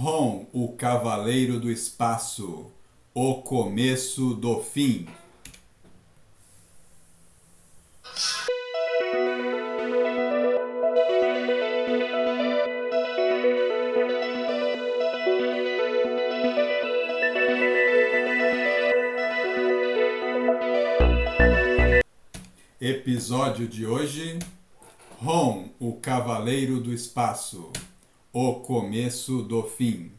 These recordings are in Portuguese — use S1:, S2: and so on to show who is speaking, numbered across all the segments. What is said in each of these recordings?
S1: Ron, o Cavaleiro do Espaço, o começo do fim. Episódio de hoje: Ron, o Cavaleiro do Espaço, o começo do fim.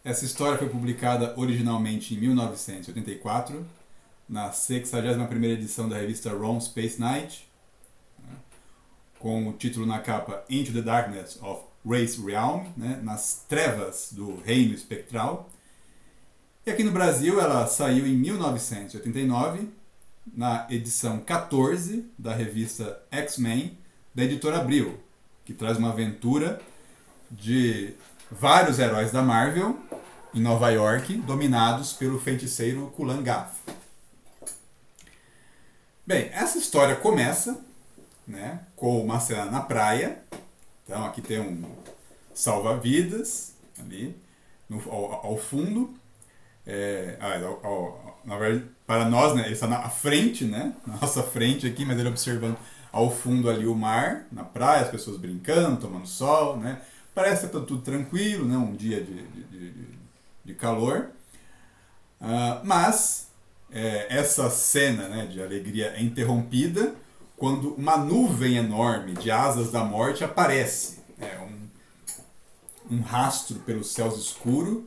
S1: Essa história foi publicada originalmente em 1984, na 61ª edição da revista Ron Space Knight, com o título na capa Into the Darkness of Race Realm, nas trevas do reino espectral. E aqui no Brasil ela saiu em 1989, na edição 14 da revista X-Men, da editora Abril, que traz uma aventura de vários heróis da Marvel em Nova York, dominados pelo feiticeiro Kulan Gath. Bem, essa história começa, com uma cena na praia. Então aqui tem um salva-vidas ali ao fundo. Na verdade, para nós, ele está na frente, na nossa frente aqui, mas ele observando ao fundo ali o mar, na praia, as pessoas brincando, tomando sol, Parece que está tudo tranquilo, um dia de calor. Mas essa cena de alegria é interrompida quando uma nuvem enorme de asas da morte aparece. Um rastro pelos céus escuros,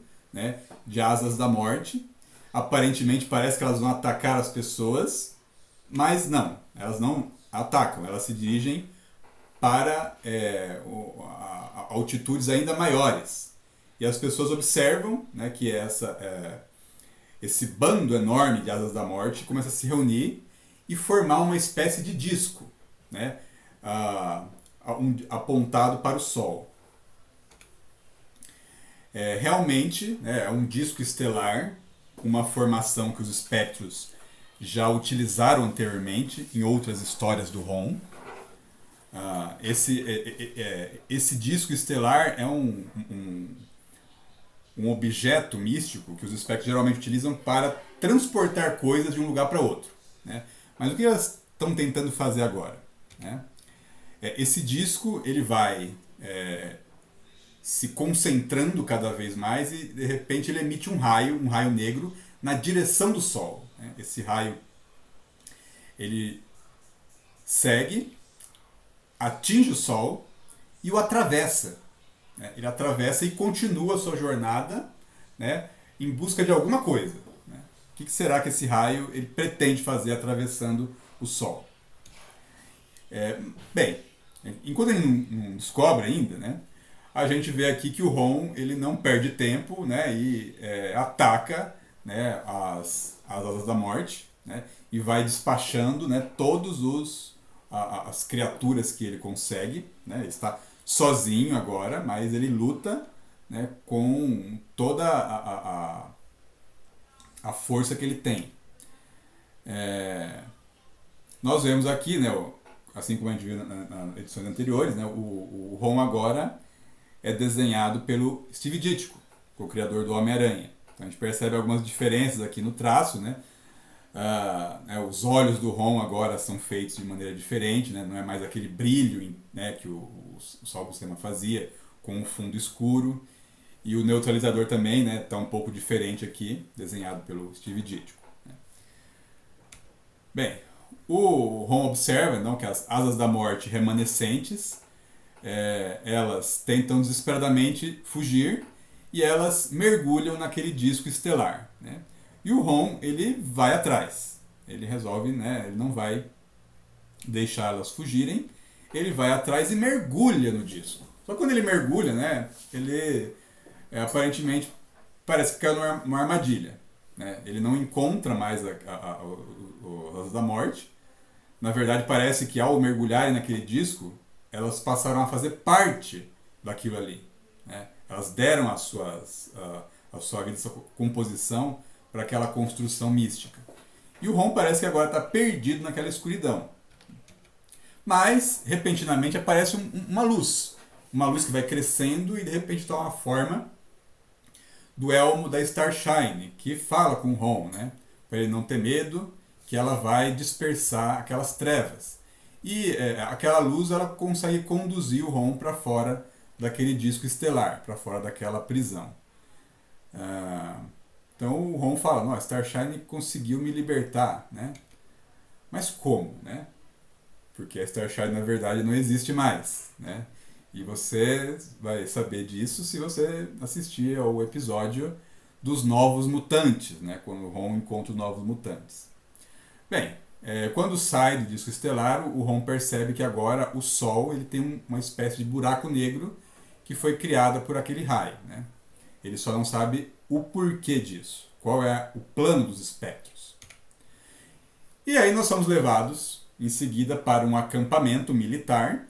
S1: de asas da morte. Aparentemente parece que elas vão atacar as pessoas, mas não, elas não atacam, elas se dirigem para altitudes ainda maiores. E as pessoas observam que esse bando enorme de asas da morte começa a se reunir e formar uma espécie de disco, apontado para o Sol. Realmente é um disco estelar, uma formação que os espectros já utilizaram anteriormente em outras histórias do Ron. Esse disco estelar é um objeto místico que os espectros geralmente utilizam para transportar coisas de um lugar para outro. Mas o que elas estão tentando fazer agora? Esse disco ele vai se concentrando cada vez mais e de repente ele emite um raio negro na direção do Sol. Esse raio ele segue, atinge o Sol e o atravessa. Ele atravessa e continua a sua jornada, em busca de alguma coisa. O que será que esse raio ele pretende fazer atravessando o Sol? Bem, enquanto ele não descobre ainda, a gente vê aqui que o Ron ele não perde tempo e ataca as asas da morte, e vai despachando todos as criaturas que ele consegue. Ele está sozinho agora, mas ele luta com toda a força que ele tem. Nós vemos aqui, assim como a gente viu nas edições anteriores, o Ron agora é desenhado pelo Steve Ditko, o criador do Homem-Aranha. Então a gente percebe algumas diferenças aqui no traço. Os olhos do Ron agora são feitos de maneira diferente, não é mais aquele brilho que o Sol Buscema fazia, com um fundo escuro. E o neutralizador também está um pouco diferente aqui, desenhado pelo Steve Ditko. Bem, o Ron observa que as asas da morte remanescentes elas tentam desesperadamente fugir e elas mergulham naquele disco estelar. E o Ron ele vai atrás. Ele resolve, ele não vai deixar elas fugirem, ele vai atrás e mergulha no disco. Só que quando ele mergulha, ele aparentemente parece que caiu numa armadilha. Ele não encontra mais as asas da morte. Na verdade parece que ao mergulharem naquele disco, elas passaram a fazer parte daquilo ali. Elas deram a sua vida, a sua composição para aquela construção mística. E o Ron parece que agora está perdido naquela escuridão. Mas, repentinamente, aparece uma luz. uma luz que vai crescendo e de repente toma a forma do elmo da Starshine, que fala com o Ron, né? Para ele não ter medo, que ela vai dispersar aquelas trevas. E aquela luz ela consegue conduzir o Ron para fora daquele disco estelar, para fora daquela prisão. Então o Ron fala, não, a Starshine conseguiu me libertar, né? Mas como, né? Porque a Starshine na verdade não existe mais, né? E você vai saber disso se você assistir ao episódio dos Novos Mutantes, né? Quando o Ron encontra os Novos Mutantes. Bem, quando sai do disco estelar, o Ron percebe que agora o Sol ele tem uma espécie de buraco negro que foi criada por aquele raio, né? Ele só não sabe o porquê disso, qual é o plano dos espectros. E aí nós somos levados em seguida para um acampamento militar,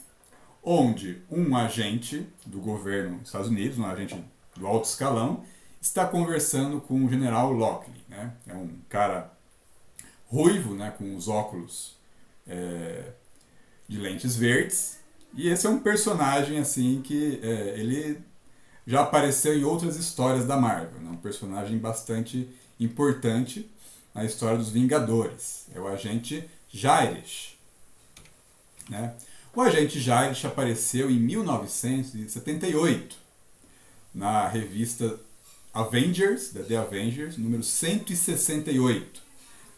S1: onde um agente do governo dos Estados Unidos, um agente do alto escalão, está conversando com o general Lockley, né? É um cara ruivo, né, com os óculos de lentes verdes, e esse é um personagem assim que ele já apareceu em outras histórias da Marvel, né? Um personagem bastante importante na história dos Vingadores. É o agente Jairesh, né? O agente Jairesh apareceu em 1978 na revista Avengers, da The Avengers, número 168.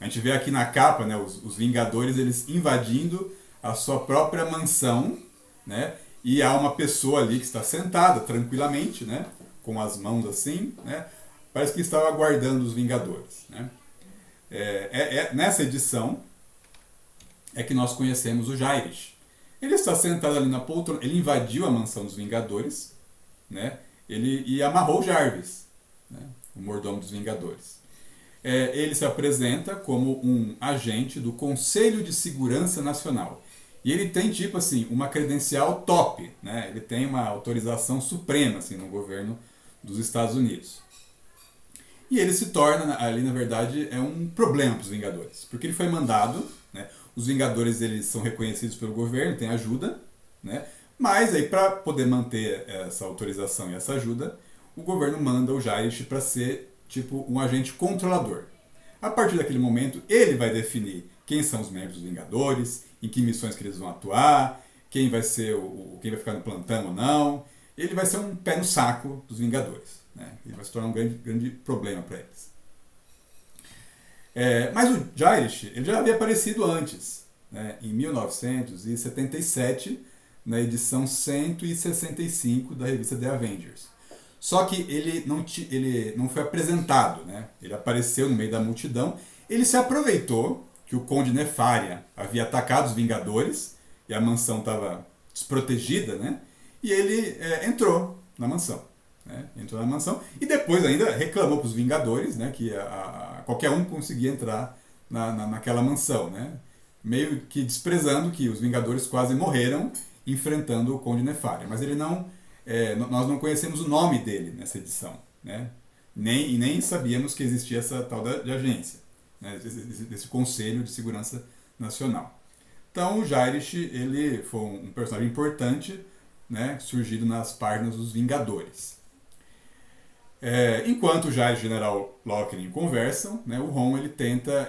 S1: A gente vê aqui na capa, né, os Vingadores eles invadindo a sua própria mansão, né? E há uma pessoa ali que está sentada tranquilamente, né, com as mãos assim, né? Parece que estava aguardando os Vingadores, né? Nessa edição é que nós conhecemos o Jairesh. Ele está sentado ali na poltrona, ele invadiu a mansão dos Vingadores, né? E amarrou o Jarvis, né, o mordomo dos Vingadores. Ele se apresenta como um agente do Conselho de Segurança Nacional. E ele tem, tipo assim, uma credencial top, né? Ele tem uma autorização suprema, assim, no governo dos Estados Unidos. E ele se torna, ali na verdade, um problema para os Vingadores. Porque ele foi mandado, né? Os Vingadores eles são reconhecidos pelo governo, tem ajuda, né? Mas aí para poder manter essa autorização e essa ajuda, o governo manda o Jairesh para ser tipo um agente controlador. A partir daquele momento, ele vai definir quem são os membros dos Vingadores, em que missões que eles vão atuar, quem vai ser quem vai ficar no plantão ou não. Ele vai ser um pé no saco dos Vingadores, né? Ele vai se tornar um grande problema para eles. Mas o Jairesh ele já havia aparecido antes, né? Em 1977, na edição 165 da revista The Avengers. Só que ele não foi apresentado, né? Ele apareceu no meio da multidão. Ele se aproveitou que o Conde Nefaria havia atacado os Vingadores e a mansão estava desprotegida, né? E ele entrou na mansão. Né? Entrou na mansão e depois ainda reclamou para os Vingadores, né, que qualquer um conseguia entrar naquela mansão, né? Meio que desprezando que os Vingadores quase morreram enfrentando o Conde Nefaria. Mas ele não... nós não conhecemos o nome dele nessa edição, né? Nem sabíamos que existia essa tal de agência, né? Desse Conselho de Segurança Nacional. Então o Jairesh ele foi um personagem importante, né, surgido nas páginas dos Vingadores. Enquanto o Jairesh e o General Lockley conversam, né, o Ron ele tenta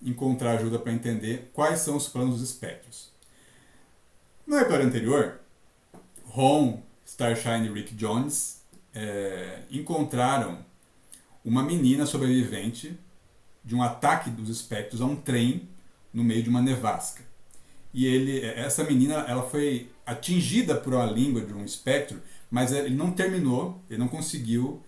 S1: encontrar ajuda para entender quais são os planos dos espectros. No episódio anterior, Ron, Starshine e Rick Jones encontraram uma menina sobrevivente de um ataque dos espectros a um trem no meio de uma nevasca. E essa menina ela foi atingida por uma língua de um espectro, mas ele não terminou, ele não conseguiu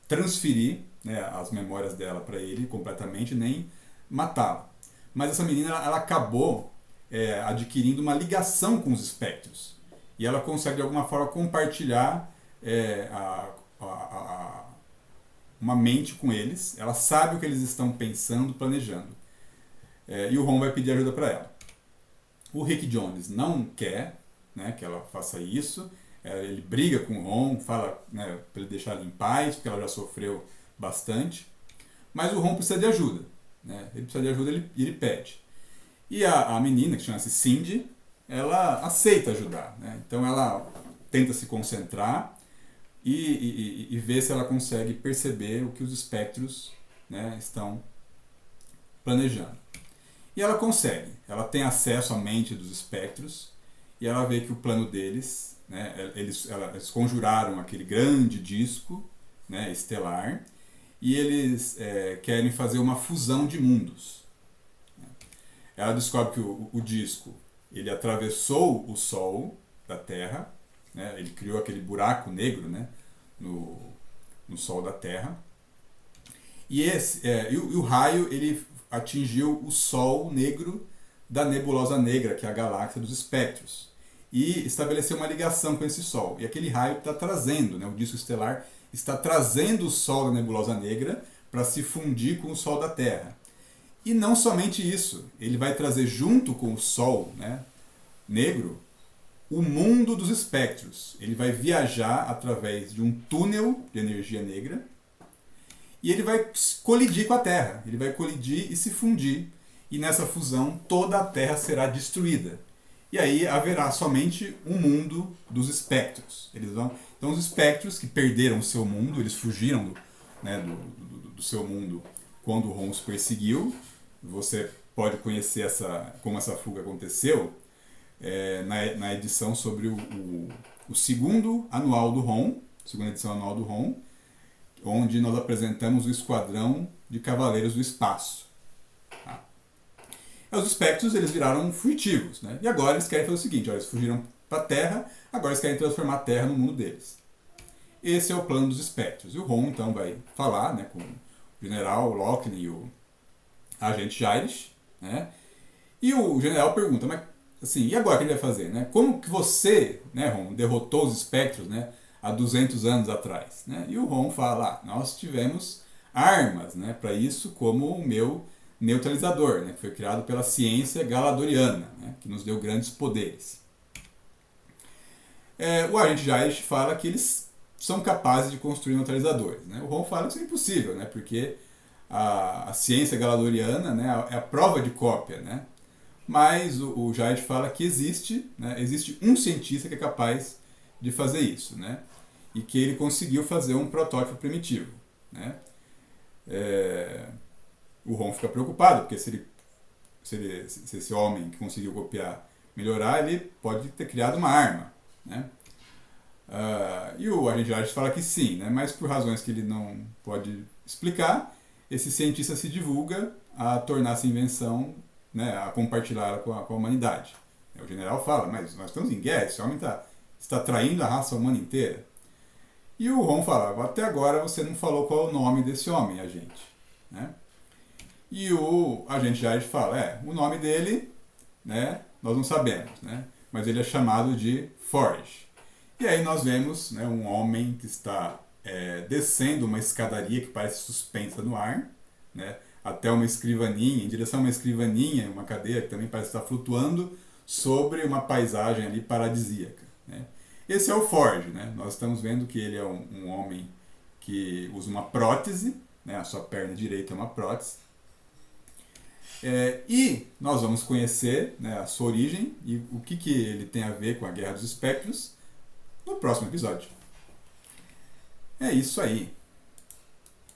S1: transferir, né, as memórias dela para ele completamente, nem matá-la. Mas essa menina ela acabou adquirindo uma ligação com os espectros. E ela consegue de alguma forma compartilhar uma mente com eles. Ela sabe o que eles estão pensando, planejando. E o Ron vai pedir ajuda para ela. O Rick Jones não quer, né, que ela faça isso. Ele briga com o Ron, fala, né, para ele deixar ela em paz, porque ela já sofreu bastante. Mas o Ron precisa de ajuda. Né? Ele precisa de ajuda e ele pede. E a menina, que chama-se Cindy, ela aceita ajudar, né? Então ela tenta se concentrar e ver se ela consegue perceber o que os espectros, né, estão planejando. E ela consegue, ela tem acesso à mente dos espectros e ela vê que o plano deles, né, eles conjuraram aquele grande disco, né, estelar, e eles querem fazer uma fusão de mundos. Ela descobre que o disco ele atravessou o Sol da Terra, né, ele criou aquele buraco negro, né, no Sol da Terra, e o raio ele atingiu o Sol negro da nebulosa negra, que é a galáxia dos espectros, e estabeleceu uma ligação com esse Sol. E aquele raio está trazendo, né, o disco estelar está trazendo o Sol da nebulosa negra para se fundir com o Sol da Terra. E não somente isso, ele vai trazer junto com o Sol, né, negro o mundo dos espectros. Ele vai viajar através de um túnel de energia negra e ele vai colidir com a Terra. Ele vai colidir e se fundir. E nessa fusão toda a Terra será destruída. E aí haverá somente um mundo dos espectros. Então os espectros que perderam o seu mundo, eles fugiram né, do seu mundo quando o Ron os perseguiu. Você pode conhecer como essa fuga aconteceu na edição sobre o segundo anual do Ron, segunda edição anual do Ron, onde nós apresentamos o Esquadrão de Cavaleiros do Espaço. Tá? Os espectros eles viraram fugitivos, né? E agora eles querem fazer o seguinte, eles fugiram para a Terra, agora eles querem transformar a Terra no mundo deles. Esse é o plano dos espectros. E o Ron então vai falar, né, com o general Lockne e o agente Jairish, né? E o general pergunta, mas assim, e agora o que ele vai fazer, né? Como que você, né, Ron, derrotou os espectros, né, há 200 anos atrás, né? E o Ron fala, nós tivemos armas, né, para isso, como o meu neutralizador, né, que foi criado pela ciência galadoriana, né, que nos deu grandes poderes. O agente Jairish fala que eles são capazes de construir neutralizadores, né? O Ron fala que isso é impossível, né, porque a ciência galadoriana, né, é a prova de cópia, né? Mas o Jairish fala que existe um cientista que é capaz de fazer isso, né? E que ele conseguiu fazer um protótipo primitivo, né? O Ron fica preocupado, porque se esse homem que conseguiu copiar melhorar, ele pode ter criado uma arma, né? E o agente Jairish fala que sim, né? Mas por razões que ele não pode explicar, esse cientista se divulga a tornar essa invenção, né, a compartilhá-la com a humanidade. O general fala, mas nós estamos em guerra, esse homem está traindo a raça humana inteira. E o Ron fala, até agora você não falou qual é o nome desse homem, agente. Né? E o agente Jairish fala, o nome dele, né, nós não sabemos, né, mas ele é chamado de Forge. E aí nós vemos, né, um homem que está descendo uma escadaria que parece suspensa no ar, né, até uma escrivaninha, em direção a uma escrivaninha, uma cadeira que também parece estar flutuando sobre uma paisagem ali paradisíaca. Né. Esse é o Forge, né? Nós estamos vendo que ele é um homem que usa uma prótese, né? A sua perna direita é uma prótese. E nós vamos conhecer, né, a sua origem e o que ele tem a ver com a Guerra dos Espectros no próximo episódio. É isso aí.